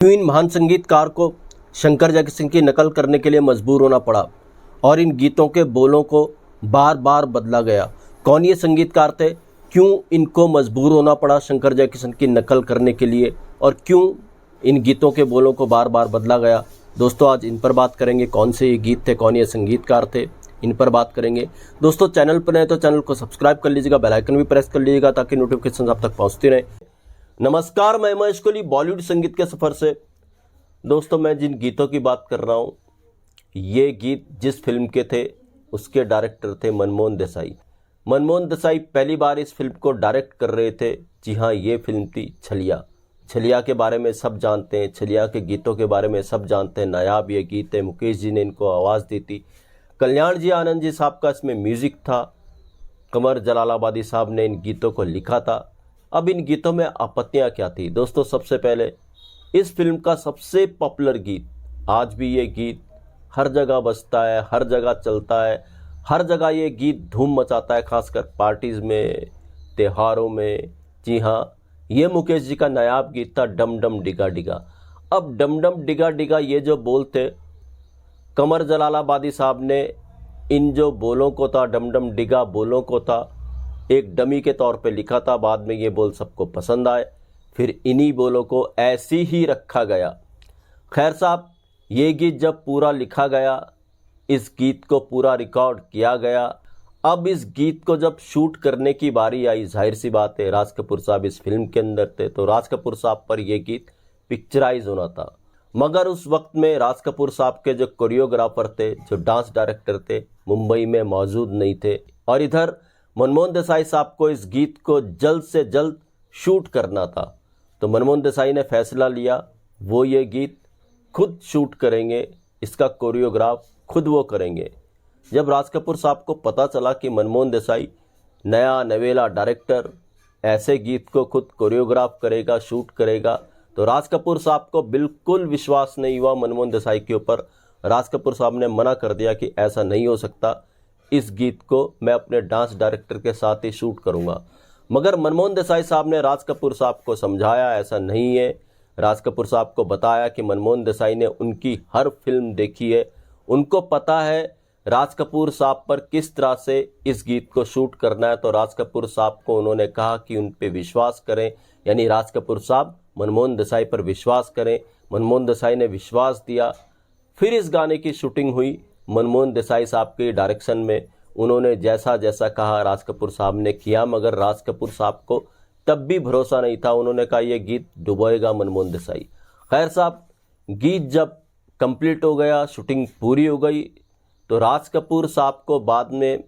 क्यों इन महान संगीतकार को शंकर जयकिशन की नकल करने के लिए मजबूर होना पड़ा और इन गीतों के बोलों को बार बार बदला गया? कौन ये संगीतकार थे? क्यों इनको मजबूर होना पड़ा शंकर जयकिशन की नकल करने के लिए और क्यों इन गीतों के बोलों को बार बार बदला गया? दोस्तों, आज इन पर बात करेंगे। कौन से ये गीत थे, कौन ये संगीतकार थे, इन पर बात करेंगे। दोस्तों, चैनल पर नए तो चैनल को सब्सक्राइब कर लीजिएगा, बेल आइकन भी प्रेस कर लीजिएगा ताकि नोटिफिकेशन आप तक पहुंचती रहे। नमस्कार, मैं महेश कोहली बॉलीवुड संगीत के सफ़र से। दोस्तों, मैं जिन गीतों की बात कर रहा हूँ, ये गीत जिस फिल्म के थे उसके डायरेक्टर थे मनमोहन देसाई। मनमोहन देसाई पहली बार इस फिल्म को डायरेक्ट कर रहे थे। जी हाँ, ये फिल्म थी छलिया। छलिया के बारे में सब जानते हैं, छलिया के गीतों के बारे में सब जानते हैं। नायाब ये गीत है, मुकेश जी ने इनको आवाज़ दी थी। कल्याण जी आनंद जी साहब का इसमें म्यूज़िक था। कमर जलालाबादी साहब ने इन गीतों को लिखा था। अब इन गीतों में आपत्तियाँ क्या थी? दोस्तों, सबसे पहले इस फिल्म का सबसे पॉपुलर गीत, आज भी ये गीत हर जगह बजता है, हर जगह चलता है, हर जगह ये गीत धूम मचाता है, खासकर पार्टीज़ में, त्योहारों में। जी हाँ, ये मुकेश जी का नायाब गीत था, डम डम डिगा डिगा। अब डम डम डिगा डिगा ये जो बोल थे, कमर जलालाबादी साहब ने इन जो बोलों को था, डम डम डिगा बोलों को था, एक डमी के तौर पे लिखा था। बाद में ये बोल सबको पसंद आए, फिर इन्हीं बोलों को ऐसी ही रखा गया। खैर साहब, ये गीत जब पूरा लिखा गया, इस गीत को पूरा रिकॉर्ड किया गया। अब इस गीत को जब शूट करने की बारी आई, जाहिर सी बात है राज कपूर साहब इस फिल्म के अंदर थे, तो राज कपूर साहब पर यह गीत पिक्चराइज होना था। मगर उस वक्त में राज कपूर साहब के जो कोरियोग्राफर थे, जो डांस डायरेक्टर थे, मुंबई में मौजूद नहीं थे। और इधर मनमोहन देसाई साहब को इस गीत को जल्द से जल्द शूट करना था। तो मनमोहन देसाई ने फैसला लिया, वो ये गीत खुद शूट करेंगे, इसका कोरियोग्राफ खुद वो करेंगे। जब राज कपूर साहब को पता चला कि मनमोहन देसाई नया नवेला डायरेक्टर ऐसे गीत को खुद कोरियोग्राफ करेगा, शूट करेगा, तो राज कपूर साहब को बिल्कुल विश्वास नहीं हुआ मनमोहन देसाई के ऊपर। राज कपूर साहब ने मना कर दिया कि ऐसा नहीं हो सकता, इस गीत को मैं अपने डांस डायरेक्टर के साथ ही शूट करूँगा। मगर मनमोहन देसाई साहब ने राज कपूर साहब को समझाया, ऐसा नहीं है। राज कपूर साहब को बताया कि मनमोहन देसाई ने उनकी हर फिल्म देखी है, उनको पता है राज कपूर साहब पर किस तरह से इस गीत को शूट करना है। तो राज कपूर साहब को उन्होंने कहा कि उन पे विश्वास करें, यानी राज कपूर साहब मनमोहन देसाई पर विश्वास करें। मनमोहन देसाई ने विश्वास दिया। फिर इस गाने की शूटिंग हुई मनमोहन देसाई साहब के डायरेक्शन में। उन्होंने जैसा जैसा कहा राज कपूर साहब ने किया, मगर राज कपूर साहब को तब भी भरोसा नहीं था। उन्होंने कहा यह गीत डुबोएगा मनमोहन देसाई। खैर साहब, गीत जब कंप्लीट हो गया, शूटिंग पूरी हो गई, तो राज कपूर साहब को बाद में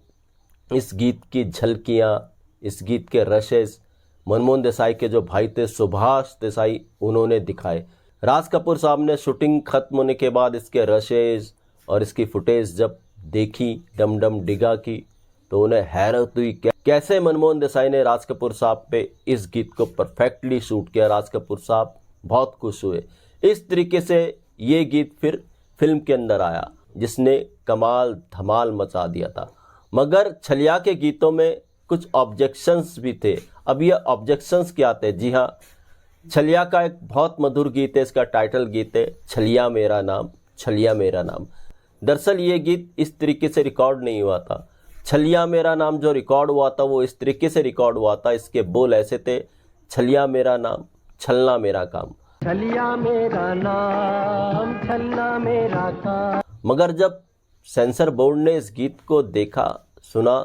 इस गीत की झलकियाँ, इस गीत के रशेस मनमोहन देसाई के जो भाई थे सुभाष देसाई, उन्होंने दिखाए। राज कपूर साहब ने शूटिंग खत्म होने के बाद इसके रशेस और इसकी फुटेज जब देखी डम डम डिगा की, तो उन्हें हैरत हुई कैसे मनमोहन देसाई ने राज कपूर साहब पे इस गीत को परफेक्टली शूट किया। राज कपूर साहब बहुत खुश हुए। इस तरीके से ये गीत फिर फिल्म के अंदर आया, जिसने कमाल धमाल मचा दिया था। मगर छलिया के गीतों में कुछ ऑब्जेक्शंस भी थे। अब ये ऑब्जेक्शंस क्या थे? जी हाँ, छलिया का एक बहुत मधुर गीत है, इसका टाइटल गीत है छलिया मेरा नाम, छलिया मेरा नाम। दरअसल ये गीत इस तरीके से रिकॉर्ड नहीं हुआ था। छलिया मेरा नाम जो रिकॉर्ड हुआ था वो इस तरीके से रिकॉर्ड हुआ था। इसके बोल ऐसे थे, छलिया मेरा नाम, छलना मेरा काम, छलिया मेरा नाम, छलना मेरा काम। मगर जब सेंसर बोर्ड ने इस गीत को देखा, सुना,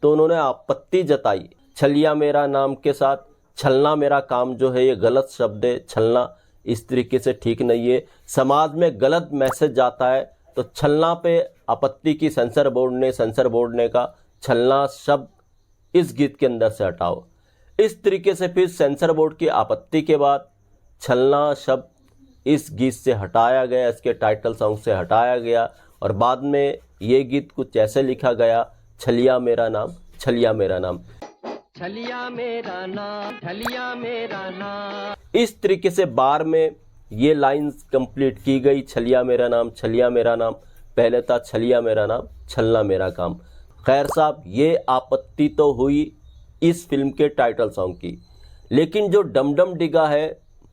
तो उन्होंने आपत्ति जताई। छलिया मेरा नाम के साथ छलना मेरा काम जो है, ये गलत शब्द है। छलना इस तरीके से ठीक नहीं है, समाज में गलत मैसेज जाता है। तो छलना पे आपत्ति की सेंसर बोर्ड ने कहा छलना शब्द इस गीत के अंदर से हटाओ। इस तरीके से फिर सेंसर बोर्ड की आपत्ति के बाद छलना शब्द इस गीत से हटाया गया, इसके टाइटल सॉन्ग से हटाया गया। और बाद में ये गीत कुछ ऐसे लिखा गया, छलिया मेरा नाम, छलिया मेरा नाम, छलिया मेरा नाम, छलिया मेरा नाम। इस तरीके से बार में ये लाइंस कंप्लीट की गई, छलिया मेरा नाम, छलिया मेरा नाम। पहले था छलिया मेरा नाम, छलना मेरा काम। खैर साहब, ये आपत्ति तो हुई इस फिल्म के टाइटल सॉन्ग की, लेकिन जो डम डम डिगा है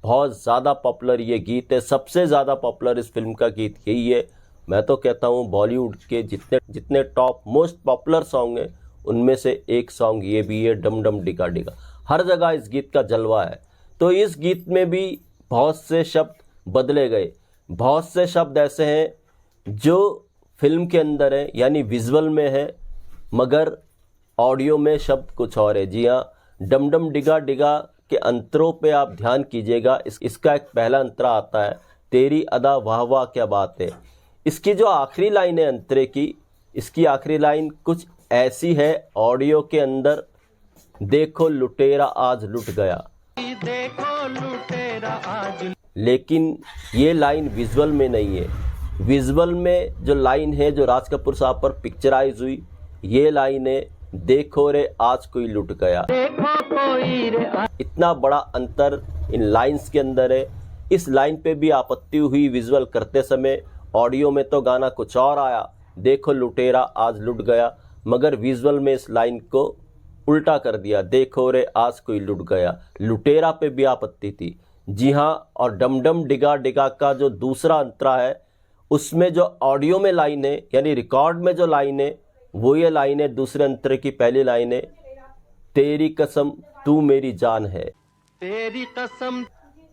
बहुत ज़्यादा पॉपुलर ये गीत है, सबसे ज़्यादा पॉपुलर इस फिल्म का गीत यही है। मैं तो कहता हूँ बॉलीवुड के जितने जितने टॉप मोस्ट पॉपुलर सॉन्ग हैं उनमें से एक सॉन्ग ये भी है, डम डम डिगा डिगा। हर जगह इस गीत का जलवा है। तो इस गीत में भी बहुत से शब्द बदले गए, बहुत से शब्द ऐसे हैं जो फिल्म के अंदर है यानी विजुअल में है, मगर ऑडियो में शब्द कुछ और है। जी हाँ, डम डम डिगा डिगा के अंतरों पे आप ध्यान कीजिएगा। इसका एक पहला अंतरा आता है, तेरी अदा वाह वाह क्या बात है। इसकी जो आखिरी लाइन है अंतरे की, इसकी आखिरी लाइन कुछ ऐसी है ऑडियो के अंदर, देखो लुटेरा आज लुट गया। देखो लुटेरा आज। लेकिन ये लाइन विजुअल में नहीं है। विजुअल में जो लाइन है जो राज कपूर साहब पर पिक्चराइज हुई, ये लाइन है, देखो रे आज कोई लुट गया। देखो कोई रे इतना बड़ा अंतर इन लाइंस के अंदर है। इस लाइन पे भी आपत्ति हुई विजुअल करते समय। ऑडियो में तो गाना कुछ और आया, देखो लुटेरा आज लुट गया, मगर विजुअल में इस लाइन को उल्टा कर दिया, देखो रे आज कोई लुट गया। लुटेरा पे भी आपत्ति थी। जी हाँ, और डम डम डिगा डिगा का जो दूसरा अंतरा है, उसमें जो ऑडियो में लाइन है यानी रिकॉर्ड में जो लाइन है वो ये लाइन है, दूसरे अंतरे की पहली लाइन है, तेरी कसम तू मेरी जान है। तेरी कसम।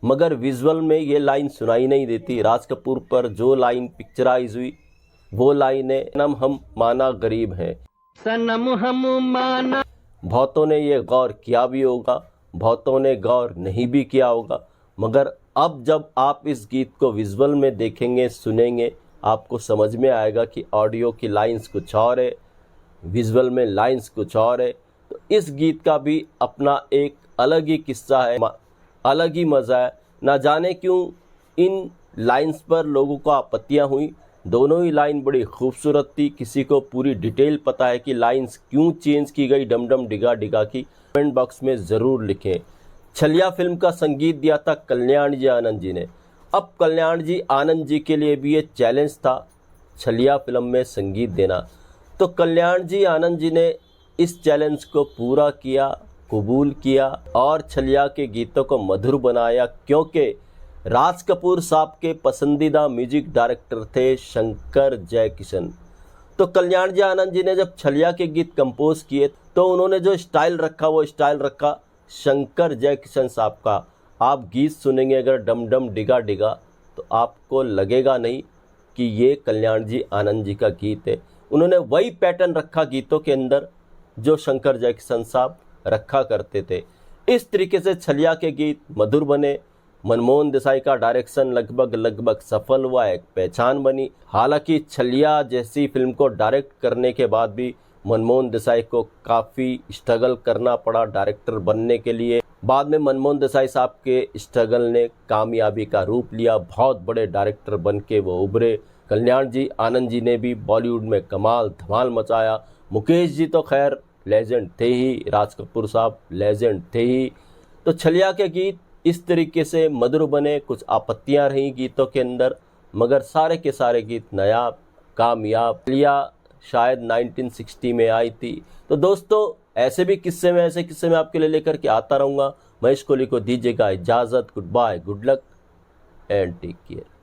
मगर विजुअल में ये लाइन सुनाई नहीं देती। राज कपूर पर जो लाइन पिक्चराइज हुई वो लाइन है, सनम हम माना गरीब हैं। सनम हम माना। बहुतों ने ये गौर किया भी होगा, बहुतों ने गौर नहीं भी किया होगा, मगर अब जब आप इस गीत को विजुअल में देखेंगे सुनेंगे, आपको समझ में आएगा कि ऑडियो की लाइंस कुछ और है, विजुअल में लाइंस कुछ और है। तो इस गीत का भी अपना एक अलग ही किस्सा है, अलग ही मज़ा है। ना जाने क्यों इन लाइंस पर लोगों को आपत्तियाँ हुई। दोनों ही लाइन बड़ी खूबसूरत थी। किसी को पूरी डिटेल पता है कि लाइंस क्यों चेंज की गई डम डम डिगा डिगा की, कमेंट बॉक्स में ज़रूर लिखें। छलिया फिल्म का संगीत दिया था कल्याण जी आनंद जी ने। अब कल्याण जी आनंद जी के लिए भी ये चैलेंज था छलिया फिल्म में संगीत देना। तो कल्याण जी आनंद जी ने इस चैलेंज को पूरा किया, कबूल किया और छलिया के गीतों को मधुर बनाया, क्योंकि राज कपूर साहब के पसंदीदा म्यूजिक डायरेक्टर थे शंकर जयकिशन। तो कल्याण जी आनंद जी ने जब छलिया के गीत कंपोज किए तो उन्होंने जो स्टाइल रखा वो स्टाइल रखा शंकर जयकिशन साहब का। आप गीत सुनेंगे अगर डम डम डिगा डिगा तो आपको लगेगा नहीं कि ये कल्याण जी आनंद जी का गीत है। उन्होंने वही पैटर्न रखा गीतों के अंदर जो शंकर जयकिशन साहब रखा करते थे। इस तरीके से छलिया के गीत मधुर बने। मनमोहन देसाई का डायरेक्शन लगभग सफल हुआ, एक पहचान बनी। हालांकि छलिया जैसी फिल्म को डायरेक्ट करने के बाद भी मनमोहन देसाई को काफ़ी स्ट्रगल करना पड़ा डायरेक्टर बनने के लिए। बाद में मनमोहन देसाई साहब के स्ट्रगल ने कामयाबी का रूप लिया, बहुत बड़े डायरेक्टर बन के वो उभरे। कल्याण जी आनंद जी ने भी बॉलीवुड में कमाल धमाल मचाया। मुकेश जी तो खैर लेजेंड थे ही, राज कपूर साहब लेजेंड थे ही। तो छलिया के गीत इस तरीके से मधुर बने। कुछ आपत्तियां रहीं गीतों के अंदर, मगर सारे के सारे गीत नायाब कामयाब। छलिया शायद 1960 में आई थी। तो दोस्तों ऐसे किस्से में आपके लिए लेकर के आता रहूँगा। महेश कोहली को दीजिएगा इजाज़त। Goodbye, good luck and take care.